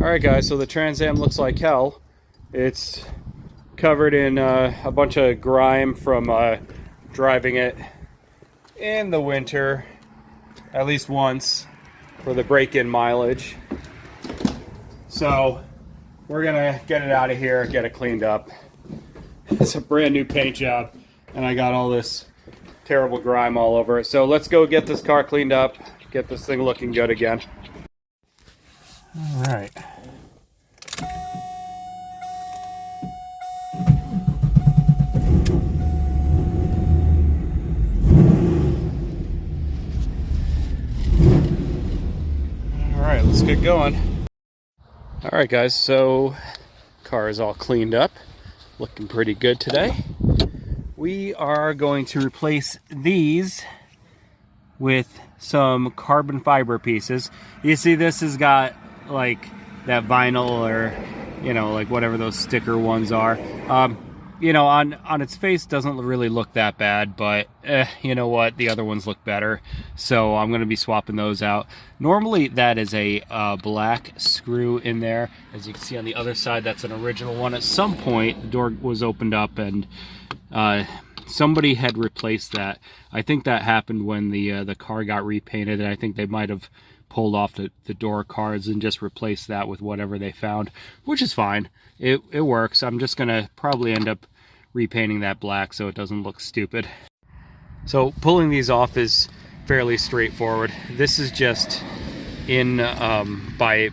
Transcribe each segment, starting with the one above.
Alright guys, so the Trans Am looks like hell. It's covered in a bunch of grime from driving it in the winter at least once for the break-in mileage. So we're gonna get it out of here, get it cleaned up. It's a brand new paint job and I got all this terrible grime all over it. So let's go get this car cleaned up, get this thing looking good again. All right. Alright, let's get going. Alright guys, so car is all cleaned up. Looking pretty good today. We are going to replace these with some carbon fiber pieces. You see this has got like that vinyl or, you know, like whatever those sticker ones are. You know, on its face doesn't really look that bad, but you know what, the other ones look better, so I'm going to be swapping those out. Normally that is a black screw in there. As you can see on the other side, that's an original one. At some point the door was opened up and somebody had replaced that. I think that happened when the car got repainted, and I think they might have pulled off the door cards and just replaced that with whatever they found, which is fine. It works. I'm just gonna probably end up repainting that black so it doesn't look stupid. So pulling these off is fairly straightforward. This is just in by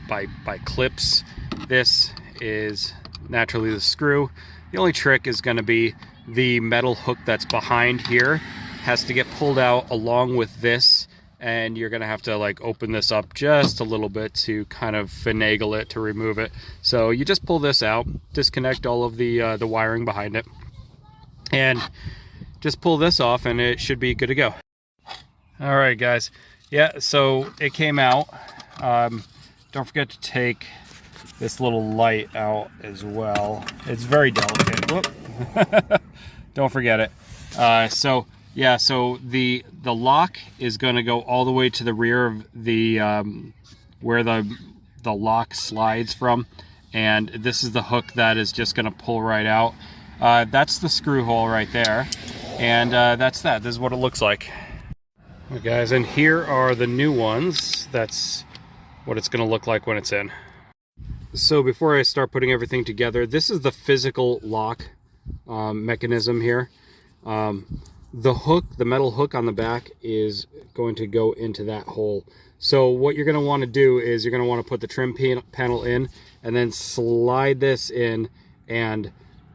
clips. This is naturally the screw. The only trick is going to be the metal hook that's behind here has to get pulled out along with this, and you're gonna have to like open this up just a little bit to kind of finagle it to remove it. So you just pull this out, disconnect all of the wiring behind it, and just pull this off and it should be good to go. All right guys, yeah, so it came out. Don't forget to take this little light out as well. It's very delicate. Whoop. Don't forget it. So yeah, so the lock is going to go all the way to the rear of the where the lock slides from, and this is the hook that is just going to pull right out. That's the screw hole right there, and that's that. This is what it looks like. Okay, guys, and here are the new ones. That's what it's going to look like when it's in. So before I start putting everything together, this is the physical lock mechanism here. The hook, the metal hook on the back, is going to go into that hole. So what you're going to want to do is you're going to want to put the trim panel in and then slide this in and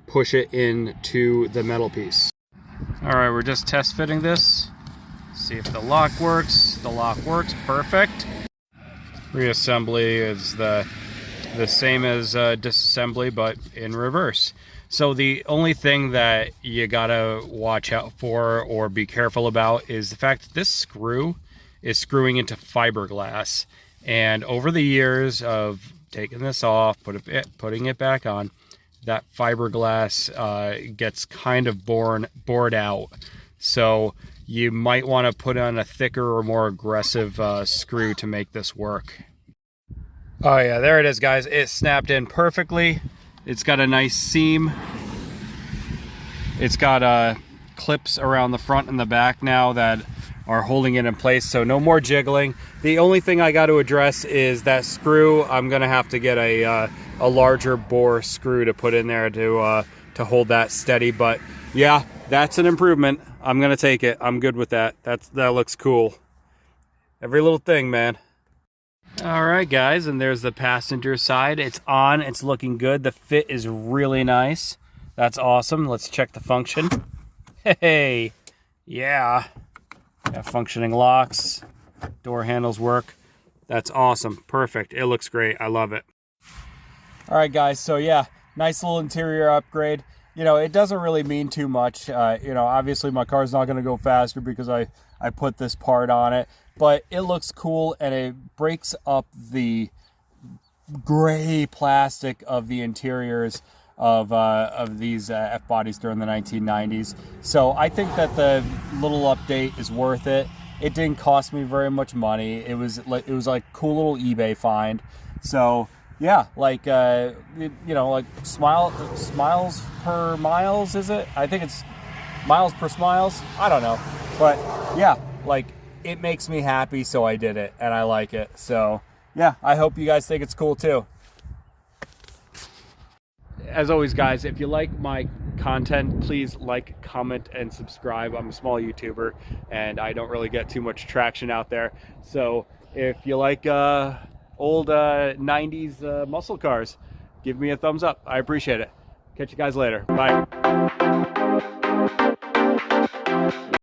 push it into the metal piece. All right, we're just test fitting this. See if the lock works. The lock works, perfect. Reassembly is the same as disassembly, but in reverse. So the only thing that you gotta watch out for or be careful about is the fact that this screw is screwing into fiberglass. And over the years of taking this off, putting it back on, that fiberglass gets kind of bored out. So you might want to put on a thicker or more aggressive screw to make this work. Oh yeah, there it is guys. It snapped in perfectly. It's got a nice seam. It's got clips around the front and the back now that are holding it in place, so no more jiggling. The only thing I got to address is that screw. I'm gonna have to get a larger bore screw to put in there to hold that steady. But yeah, that's an improvement. I'm gonna take it. I'm good with that. That looks cool. Every little thing, man. All right guys, and there's the passenger side. It's on, it's looking good. The fit is really nice. That's awesome. Let's check the function. Hey, yeah. Got functioning locks. Door handles work. That's awesome. Perfect. It looks great. I love it. All right guys, so yeah, nice little interior upgrade. You know, it doesn't really mean too much. You know, obviously my car's not going to go faster because I put this part on it, but it looks cool and it breaks up the gray plastic of the interiors of these F-bodies during the 1990s. So I think that the little update is worth it. It didn't cost me very much money. It was like a cool little eBay find. So yeah, like you know, like smiles per miles, is it? I think it's miles per smiles. I don't know, but yeah, like it makes me happy, so I did it, and I like it. So yeah, I hope you guys think it's cool too. As always, guys, if you like my content, please like, comment, and subscribe. I'm a small YouTuber, and I don't really get too much traction out there. So if you like old 90s muscle cars, give me a thumbs up. I appreciate it. Catch you guys later. Bye.